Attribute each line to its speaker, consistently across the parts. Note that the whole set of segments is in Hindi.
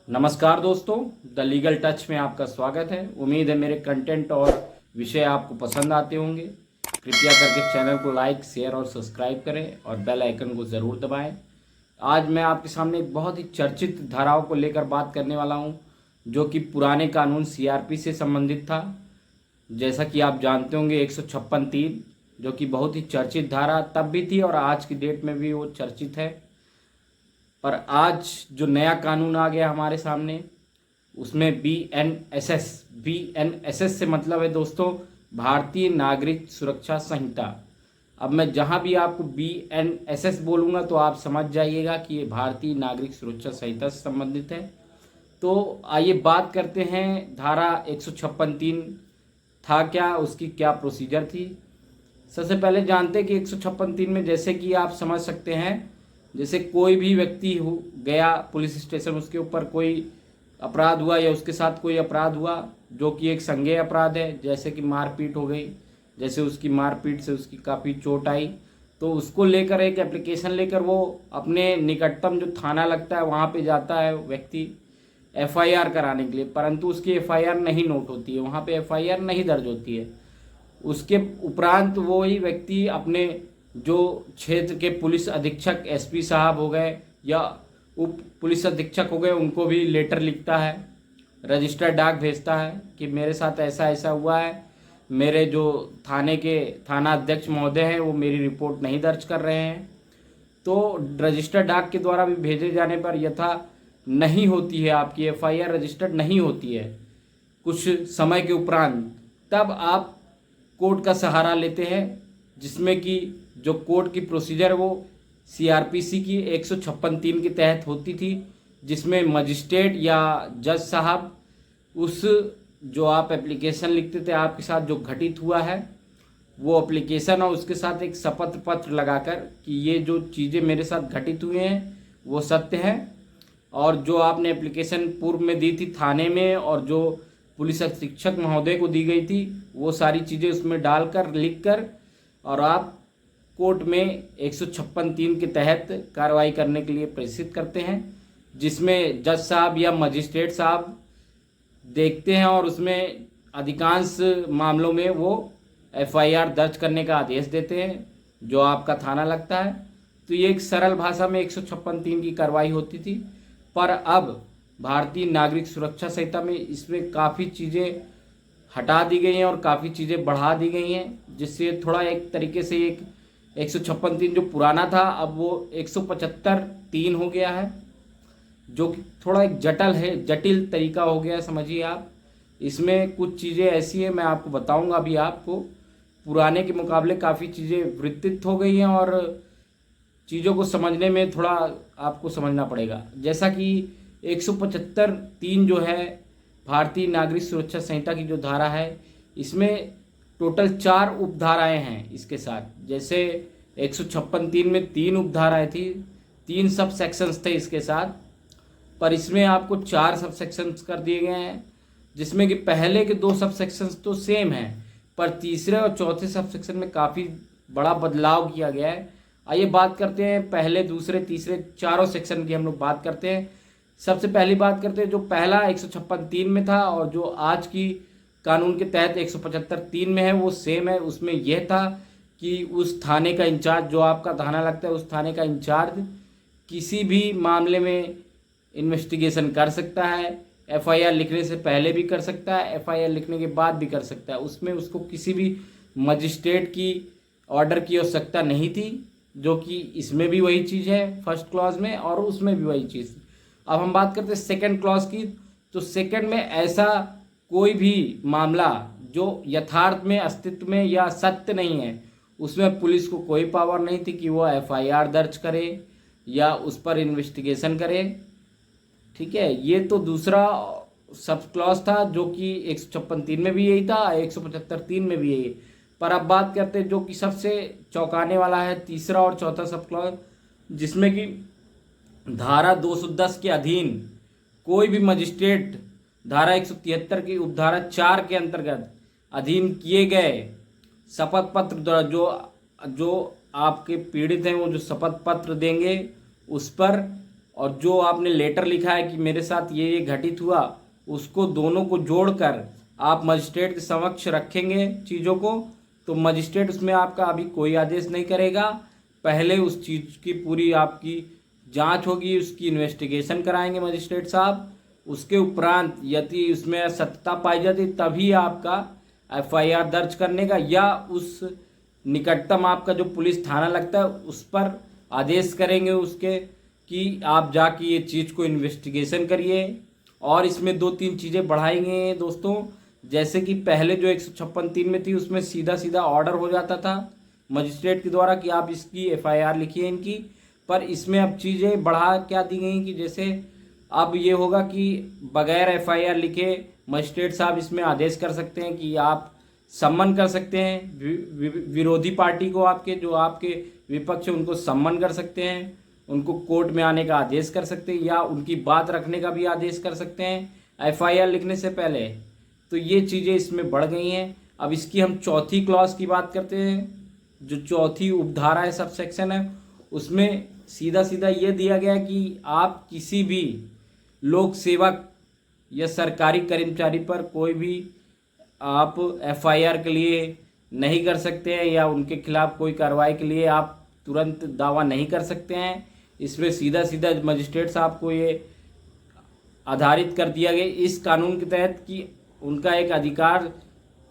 Speaker 1: नमस्कार दोस्तों, द लीगल टच में आपका स्वागत है। उम्मीद है मेरे कंटेंट और विषय आपको पसंद आते होंगे। कृपया करके चैनल को लाइक, शेयर और सब्सक्राइब करें और बेल आइकन को ज़रूर दबाएं। आज मैं आपके सामने एक बहुत ही चर्चित धाराओं को लेकर बात करने वाला हूं, जो कि पुराने कानून सीआरपी से संबंधित था। जैसा कि आप जानते होंगे 156(3), जो कि बहुत ही चर्चित धारा तब भी थी और आज की डेट में भी वो चर्चित है। पर आज जो नया कानून आ गया हमारे सामने, उसमें बी एन एस एस से मतलब है दोस्तों भारतीय नागरिक सुरक्षा संहिता। अब मैं जहां भी आपको BNSS बोलूँगा तो आप समझ जाइएगा कि ये भारतीय नागरिक सुरक्षा संहिता से संबंधित है। तो आइए बात करते हैं, धारा 156(3) था क्या, उसकी क्या प्रोसीजर थी। सबसे पहले जानते हैं कि 156(3) में जैसे कि आप समझ सकते हैं, जैसे कोई भी व्यक्ति हो गया पुलिस स्टेशन, उसके ऊपर कोई अपराध हुआ या उसके साथ कोई अपराध हुआ जो कि एक संज्ञेय अपराध है, जैसे कि मारपीट हो गई, जैसे उसकी मारपीट से उसकी काफ़ी चोट आई, तो उसको लेकर एक एप्लीकेशन लेकर वो अपने निकटतम जो थाना लगता है वहाँ पे जाता है व्यक्ति FIR कराने के लिए। परंतु उसकी FIR नहीं नोट होती है, वहाँ पे FIR नहीं दर्ज होती है। उसके उपरांत वो ही व्यक्ति अपने जो क्षेत्र के पुलिस अधीक्षक SP साहब हो गए या उप पुलिस अधीक्षक हो गए, उनको भी लेटर लिखता है, रजिस्टर डाक भेजता है कि मेरे साथ ऐसा ऐसा हुआ है, मेरे जो थाना अध्यक्ष महोदय हैं वो मेरी रिपोर्ट नहीं दर्ज कर रहे हैं। तो रजिस्टर डाक के द्वारा भी भेजे जाने पर यथा नहीं होती है, आपकी FIR रजिस्टर्ड नहीं होती है कुछ समय के उपरांत, तब आप कोर्ट का सहारा लेते हैं, जिसमें कि जो कोर्ट की प्रोसीजर वो CRPC की 156(3) के तहत होती थी, जिसमें मजिस्ट्रेट या जज साहब उस जो आप एप्लीकेशन लिखते थे, आपके साथ जो घटित हुआ है वो एप्लीकेशन और उसके साथ एक शपथ पत्र लगाकर कि ये जो चीज़ें मेरे साथ घटित हुए हैं वो सत्य हैं, और जो आपने एप्लीकेशन पूर्व में दी थी थाने में और जो पुलिस अधीक्षक महोदय को दी गई थी, वो सारी चीज़ें उसमें डालकर लिखकर और आप कोर्ट में 156(3) के तहत कार्रवाई करने के लिए प्रेषित करते हैं, जिसमें जज साहब या मजिस्ट्रेट साहब देखते हैं और उसमें अधिकांश मामलों में वो FIR दर्ज करने का आदेश देते हैं जो आपका थाना लगता है। तो ये एक सरल भाषा में 156(3) की कार्रवाई होती थी। पर अब भारतीय नागरिक सुरक्षा संहिता में इसमें काफ़ी चीज़ें हटा दी गई हैं और काफ़ी चीज़ें बढ़ा दी गई हैं, जिससे थोड़ा एक तरीके से एक 156(3) जो पुराना था अब वो 175(3) हो गया है, जो कि थोड़ा एक जटिल तरीका हो गया है, समझिए आप। इसमें कुछ चीज़ें ऐसी हैं, मैं आपको बताऊंगा अभी आपको, पुराने के मुकाबले काफ़ी चीज़ें विस्तृत हो गई हैं और चीज़ों को समझने में थोड़ा आपको समझना पड़ेगा। जैसा कि 175(3) जो है भारतीय नागरिक सुरक्षा संहिता की जो धारा है, इसमें टोटल 4 उपधाराएं हैं इसके साथ। जैसे 156(3) में 3 उपधाराएं थी, 3 सब सेक्शंस थे इसके साथ, पर इसमें आपको 4 सब सेक्शंस कर दिए गए हैं, जिसमें कि पहले के 2 सब सेक्शंस तो सेम हैं, पर तीसरे और चौथे सब सेक्शन में काफ़ी बड़ा बदलाव किया गया है। आइए बात करते हैं पहले, दूसरे, तीसरे, चारों सेक्शन की हम लोग बात करते हैं। सबसे पहली बात करते हैं जो पहला 156(3) में था और जो आज की कानून के तहत 175(3) में है, वो सेम है। उसमें यह था कि उस थाने का इंचार्ज, जो आपका थाना लगता है उस थाने का इंचार्ज किसी भी मामले में इन्वेस्टिगेशन कर सकता है। FIR लिखने से पहले भी कर सकता है, FIR लिखने के बाद भी कर सकता है। उसमें उसको किसी भी मजिस्ट्रेट की ऑर्डर की आवश्यकता नहीं थी, जो कि इसमें भी वही चीज़ है फर्स्ट क्लॉज में और उसमें भी वही चीज़। अब हम बात करते हैं सेकंड क्लॉज की। तो सेकंड में ऐसा कोई भी मामला जो यथार्थ में, अस्तित्व में या सत्य नहीं है, उसमें पुलिस को कोई पावर नहीं थी कि वो FIR दर्ज करे या उस पर इन्वेस्टिगेशन करे। ठीक है, ये तो दूसरा सब क्लॉज था, जो कि 156(3) में भी यही था, 175(3) में भी यही। पर अब बात करते हैं जो कि सबसे चौंकाने वाला है, तीसरा और चौथा सब क्लॉज, जिसमें कि धारा 210 के अधीन कोई भी मजिस्ट्रेट धारा 173 की उपधारा 4 के अंतर्गत अधीन किए गए शपथ पत्र द्वारा जो आपके पीड़ित हैं वो जो शपथ पत्र देंगे उस पर और जो आपने लेटर लिखा है कि मेरे साथ ये घटित हुआ, उसको दोनों को जोड़कर आप मजिस्ट्रेट के समक्ष रखेंगे चीज़ों को, तो मजिस्ट्रेट उसमें आपका अभी कोई आदेश नहीं करेगा। पहले उस चीज़ की पूरी आपकी जांच होगी, उसकी इन्वेस्टिगेशन कराएंगे मजिस्ट्रेट साहब। उसके उपरांत यदि उसमें सत्यता पाई जाती तभी आपका एफआईआर दर्ज करने का या उस निकटतम आपका जो पुलिस थाना लगता है उस पर आदेश करेंगे उसके कि आप जाके ये चीज़ को इन्वेस्टिगेशन करिए। और इसमें 2-3 चीज़ें बढ़ाएंगे दोस्तों, जैसे कि पहले जो 156(3) में थी उसमें सीधा सीधा ऑर्डर हो जाता था मजिस्ट्रेट के द्वारा कि आप इसकी एफआईआर लिखिए इनकी, पर इसमें अब चीज़ें बढ़ा क्या दी गई कि जैसे अब ये होगा कि बगैर एफआईआर लिखे मजिस्ट्रेट साहब इसमें आदेश कर सकते हैं कि आप सम्मन कर सकते हैं विरोधी पार्टी को, आपके जो आपके विपक्ष है उनको सम्मन कर सकते हैं, उनको कोर्ट में आने का आदेश कर सकते हैं या उनकी बात रखने का भी आदेश कर सकते हैं एफआईआर लिखने से पहले। तो ये चीज़ें इसमें बढ़ गई हैं। अब इसकी हम चौथी क्लॉज की बात करते हैं, जो चौथी उपधारा है, सब सेक्शन है, उसमें सीधा सीधा ये दिया गया है कि आप किसी भी लोक सेवक या सरकारी कर्मचारी पर कोई भी आप एफआईआर के लिए नहीं कर सकते हैं या उनके खिलाफ कोई कार्रवाई के लिए आप तुरंत दावा नहीं कर सकते हैं। इसमें सीधा सीधा मजिस्ट्रेट साहब को ये आधारित कर दिया गया इस कानून के तहत कि उनका एक अधिकार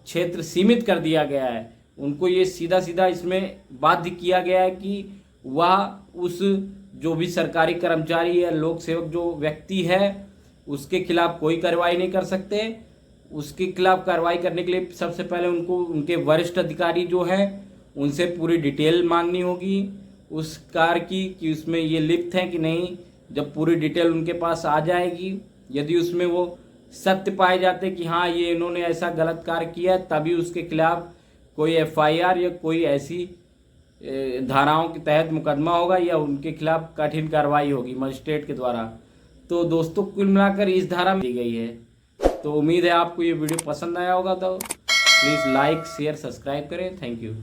Speaker 1: क्षेत्र सीमित कर दिया गया है। उनको ये सीधा सीधा इसमें बाध्य किया गया है कि वह उस जो भी सरकारी कर्मचारी या लोक सेवक जो व्यक्ति है उसके खिलाफ कोई कार्रवाई नहीं कर सकते। उसके खिलाफ कार्रवाई करने के लिए सबसे पहले उनको उनके वरिष्ठ अधिकारी जो हैं उनसे पूरी डिटेल मांगनी होगी उस कार्य की कि उसमें ये लिप्त हैं कि नहीं। जब पूरी डिटेल उनके पास आ जाएगी, यदि उसमें वो सत्य पाए जाते कि हाँ ये इन्होंने ऐसा गलत कार्य किया, तभी उसके खिलाफ कोई एफआईआर या कोई ऐसी धाराओं के तहत मुकदमा होगा या उनके खिलाफ कठिन कार्रवाई होगी मजिस्ट्रेट के द्वारा। तो दोस्तों कुल मिलाकर इस धारा में दी गई है। तो उम्मीद है आपको ये वीडियो पसंद आया होगा, तो प्लीज़ लाइक शेयर सब्सक्राइब करें। Thank you.